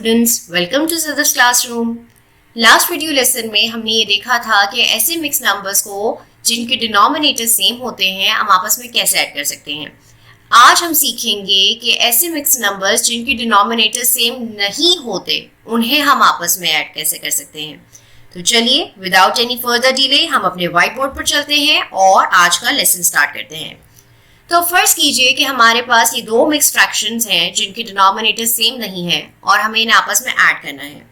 Students, welcome to Sadar's classroom. Last video lesson में हमने ये देखा था कि ऐसे मिक्स नंबर्स को जिनके डिनोमिनेटर सेम होते हैं हम आपस में कैसे ऐड कर सकते हैं। आज हम सीखेंगे कि ऐसे मिक्स नंबर्स जिनके डिनोमिनेटर सेम नहीं होते उन्हें हम आपस में ऐड कैसे कर सकते हैं। तो चलिए विदाउट एनी फर्दर डिले हम अपने व्हाइट बोर्ड पर चलते हैं और आज का लेसन स्टार्ट करते हैं। तो फर्स्ट कीजिए कि हमारे पास ये दो मिक्स फ्रैक्शंस हैं जिनके डिनोमिनेटर सेम नहीं है और हमें इन्हें आपस में ऐड करना है।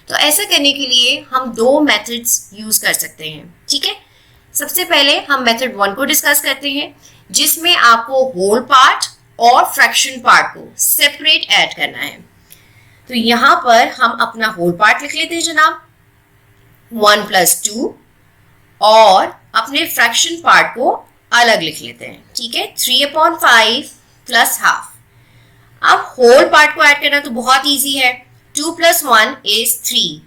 तो ऐसा करने के लिए हम दो मेथड्स यूज कर सकते हैं। ठीक है, सबसे पहले हम मेथड 1 को डिस्कस करते हैं जिसमें आपको होल पार्ट और फ्रैक्शन पार्ट को सेपरेट ऐड करना है। तो यहाँ पर हम अपना होल पार्ट लिख लेते हैं जनाब 1 + 2 और अपने फ्रैक्शन पार्ट को अलग लिख लेते हैं। ठीक है, 3/5 + ½ अब होल पार्ट को ऐड करना तो बहुत इजी है, 2 + 1 = 3।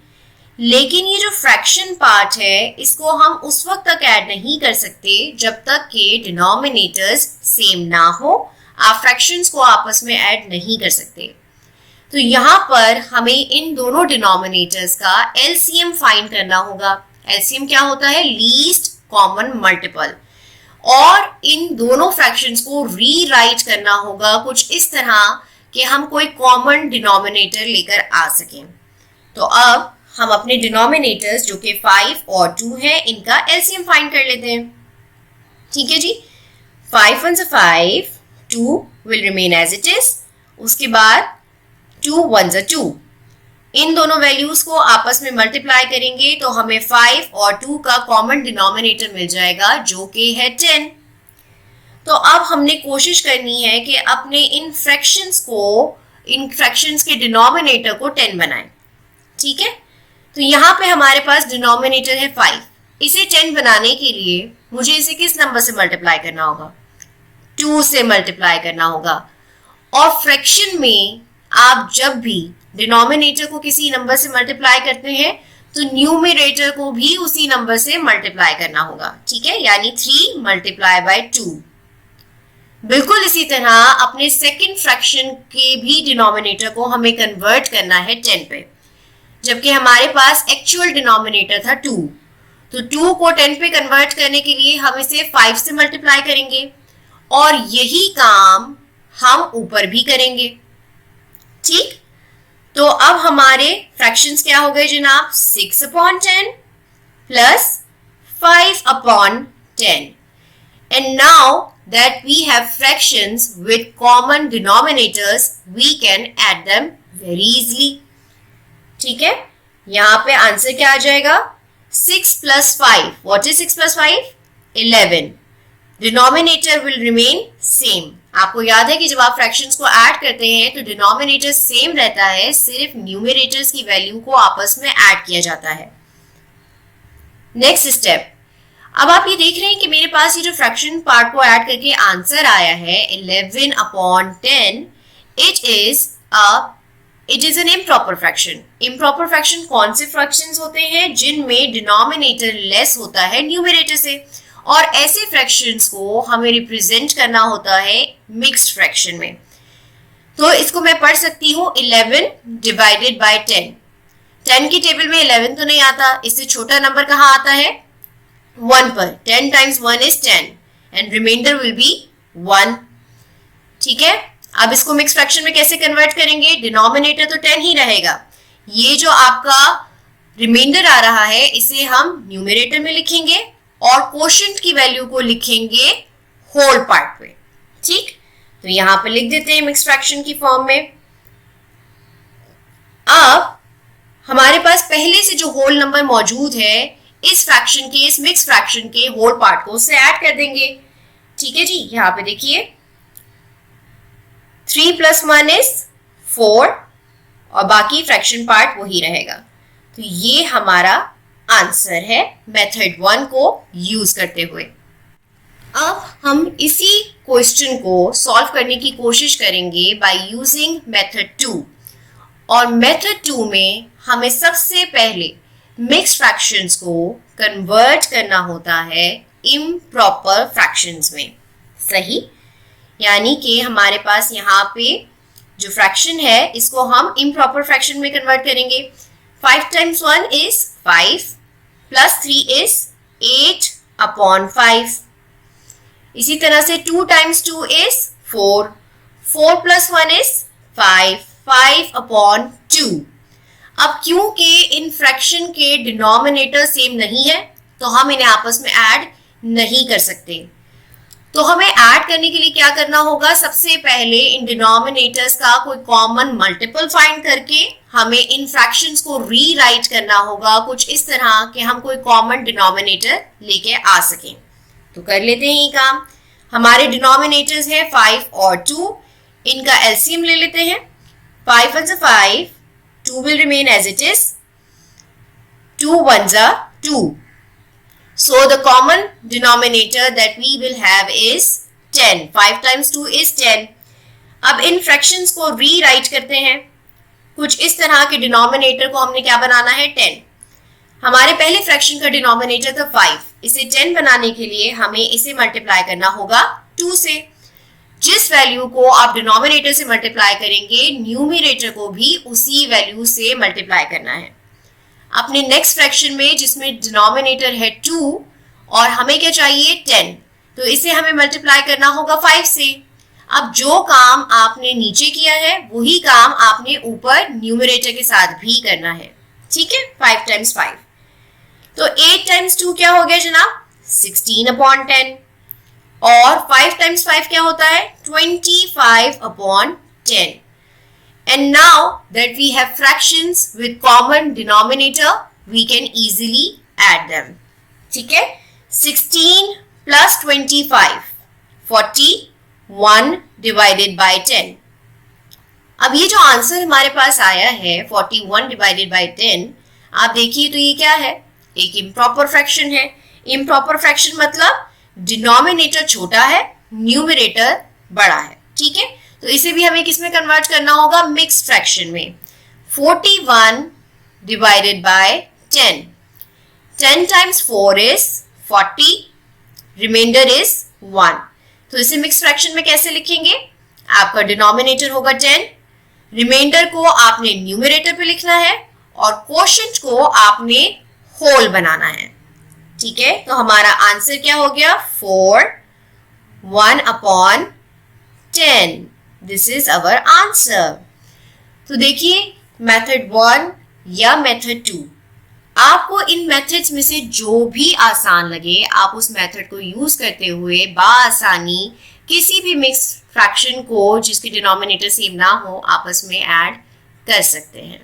लेकिन ये जो फ्रैक्शन पार्ट है इसको हम उस वक्त तक ऐड नहीं कर सकते जब तक कि डिनोमिनेटर्स सेम ना हो। आप फ्रैक्शंस को आपस में ऐड नहीं कर सकते। तो यहाँ पर हमें इन दोनों डिनोमिनेटर्स का एलसीएम फाइंड करना होगा। एलसीएम क्या होता है? Least common multiple. और इन दोनों फ्रैक्शंस को रीराइट करना होगा कुछ इस तरह कि हम कोई कॉमन डिनोमिनेटर लेकर आ सकें। तो अब हम अपने डिनोमिनेटर्स जो कि 5 और 2 हैं इनका एलसीएम फाइंड कर लेते हैं। ठीक है जी, 5 × 5, 2 will remain as it is. उसके बाद 2 × 2, इन दोनों वैल्यूज को आपस में मल्टीप्लाई करेंगे तो हमें 5 और 2 का कॉमन डिनोमिनेटर मिल जाएगा जो कि है 10। तो अब हमने कोशिश करनी है कि अपने इन फ्रैक्शंस के डिनोमिनेटर को 10 बनाएं। ठीक है, तो यहाँ पे हमारे पास डिनोमिनेटर है 5। इसे 10 बनाने के लिए मुझे इसे किस नंबर से मल्टीप्लाई करना होगा? 2 से मल्टीप्लाई करना होगा। और फ्रैक्शन में आप जब भी डिनोमिनेटर को किसी नंबर से मल्टीप्लाई करते हैं तो न्यूमरेटर को भी उसी नंबर से मल्टीप्लाई करना होगा। ठीक है, यानी 3 × 2। बिल्कुल इसी तरह अपने सेकंड फ्रैक्शन के भी डिनोमिनेटर को हमें कन्वर्ट करना है 10 पे, जबकि हमारे पास एक्चुअल डिनोमिनेटर था 2। तो 2 को 10 पे कन्वर्ट करने के लिए हम इसे 5 से मल्टीप्लाई करेंगे और यही काम हम ऊपर भी करेंगे। ठीक, तो अब हमारे फ्रैक्शंस क्या हो गए जनाब? 6/10 + 5/10। And now that we have fractions with common denominators, we can add them very easily. ठीक है, यहाँ पे आंसर क्या आ जाएगा? 6 + 5. What is 6 + 5? 11. Denominator will remain same. आपको याद है कि जब आप फ्रैक्शंस को ऐड करते हैं तो डिनोमिनेटर सेम रहता है, सिर्फ न्यूमरेटर्स की वैल्यू को आपस में ऐड किया जाता है। नेक्स्ट स्टेप, अब आप ये देख रहे हैं कि मेरे पास ये जो फ्रैक्शन पार्ट को ऐड करके आंसर आया है 11/10, it is an improper fraction. Improper fraction कौन से फ्रैक्शंस होते हैं? जिनमें डिनोमिनेटर लेस होता है न्यूमरेटर से, और ऐसे फ्रैक्शंस को हमें रिप्रेजेंट करना होता है मिक्स्ड फ्रैक्शन में। तो इसको मैं पढ़ सकती हूँ 11 / 10। 10 की टेबल में 11 तो नहीं आता, इससे छोटा नंबर कहाँ आता है? 1 पर। 10 × 1 = 10 एंड रिमाइंडर विल बी 1। ठीक है, अब इसको मिक्स फ्रैक्शन में कैसे कन्वर्ट करेंगे? डिनोमिनेटर तो 10 ही रहेगा, ये जो आपका रिमाइंडर आ रहा है इसे हम न्यूमरेटर में लिखेंगे और कोशेंट की वैल्यू को लिखेंगे होल पार्ट पे। ठीक, तो यहां पे लिख देते हैं मिक्स फ्रैक्शन की फॉर्म में। अब हमारे पास पहले से जो होल नंबर मौजूद है इस फ्रैक्शन के, इस मिक्स फ्रैक्शन के होल पार्ट को उससे ऐड कर देंगे। ठीक है जी, यहां पे देखिए 3 + 1 = 4 और बाकी फ्रैक्शन पार्ट वही रहेगा। तो ये हमारा आंसर है मेथड 1 को यूज करते हुए। अब हम इसी क्वेश्चन को सॉल्व करने की कोशिश करेंगे बाय यूजिंग मेथड 2। और मेथड 2 में हमें सबसे पहले मिक्स्ड फ्रैक्शंस को कन्वर्ट करना होता है इम्प्रॉपर फ्रैक्शंस में। सही, यानी कि हमारे पास यहाँ पे जो फ्रैक्शन है इसको हम इम्प्रॉपर फ्रैक्शन में कन्वर्ट करेंगे। 5 times 1 is 5 plus 3 is 8 upon 5। इसी तरह से 2 times 2 is 4, 4 plus 1 is 5, 5 upon 2। अब क्योंकि इन फ्रैक्शन के डिनोमिनेटर सेम नहीं है तो हम इन्हें आपस में ऐड नहीं कर सकते। तो हमें ऐड करने के लिए क्या करना होगा, सबसे पहले इन डिनोमिनेटर्स का कोई कॉमन मल्टीपल फाइंड करके हमें इन फ्रैक्शंस को रीराइट करना होगा कुछ इस तरह कि हम कोई कॉमन डिनोमिनेटर लेके आ सकें। तो कर लेते हैं ये काम। हमारे डिनोमिनेटर्स है 5 और 2, इनका एलसीएम ले लेते हैं। 5 1 5, 2 will remain as it is, 2 1 2। So the common denominator that we will have is 10. 5 times 2 is 10. अब इन फ्रैक्शंस को रीराइट करते हैं। कुछ इस तरह के डिनोमिनेटर को हमने क्या बनाना है, 10। हमारे पहले फ्रैक्शन का डिनोमिनेटर था 5, इसे 10 बनाने के लिए हमें इसे मल्टीप्लाई करना होगा 2 से। जिस वैल्यू को आप डिनोमिनेटर से मल्टीप्लाई करेंगे, न्यूमरेटर को भी उसी वैल्यू से मल्टीप्लाई करना है। अपने नेक्स्ट फ्रैक्शन में जिसमें डिनोमिनेटर है 2 और हमें क्या चाहिए 10, तो इसे हमें मल्टीप्लाई करना होगा 5 से। अब जो काम आपने नीचे किया है वही काम आपने ऊपर न्यूमरेटर के साथ भी करना है, ठीक है। 5 times 5, तो 8 times 2 क्या हो गया जनाब, 16 upon 10। और 5 times 5 क्या होता है, 25 upon 10। And now that we have fractions with common denominator, we can easily add them. ठीक है, 16 plus 25, 41 divided by 10। अब ये जो आंसर हमारे पास आया है 41 divided by 10, आप देखिए तो ये क्या है, एक इम्प्रॉपर फ्रैक्शन है। इम्प्रॉपर फ्रैक्शन मतलब डिनोमिनेटर छोटा है, न्यूमरेटर बड़ा है, ठीक है। तो इसे भी हमें किसमें कन्वर्ट करना होगा, मिक्स फ्रैक्शन में। 41 divided by 10, 10 times 4 is 40, reminder is 1। तो इसे मिक्स फ्रैक्शन में कैसे लिखेंगे, आपका डिनोमिनेटर होगा 10, रिमाइंडर को आपने न्यूमरेटर पे लिखना है और कोशेंट को आपने होल बनाना है, ठीक है। तो हमारा आंसर क्या हो गया, 4 1 upon 10। This is our answer. तो देखिए मेथड 1 या मेथड 2, आपको इन मेथड्स में से जो भी आसान लगे आप उस मेथड को यूज करते हुए बाआसानी किसी भी मिक्स फ्रैक्शन को जिसके डिनोमिनेटर सेम ना हो आपस में ऐड कर सकते हैं।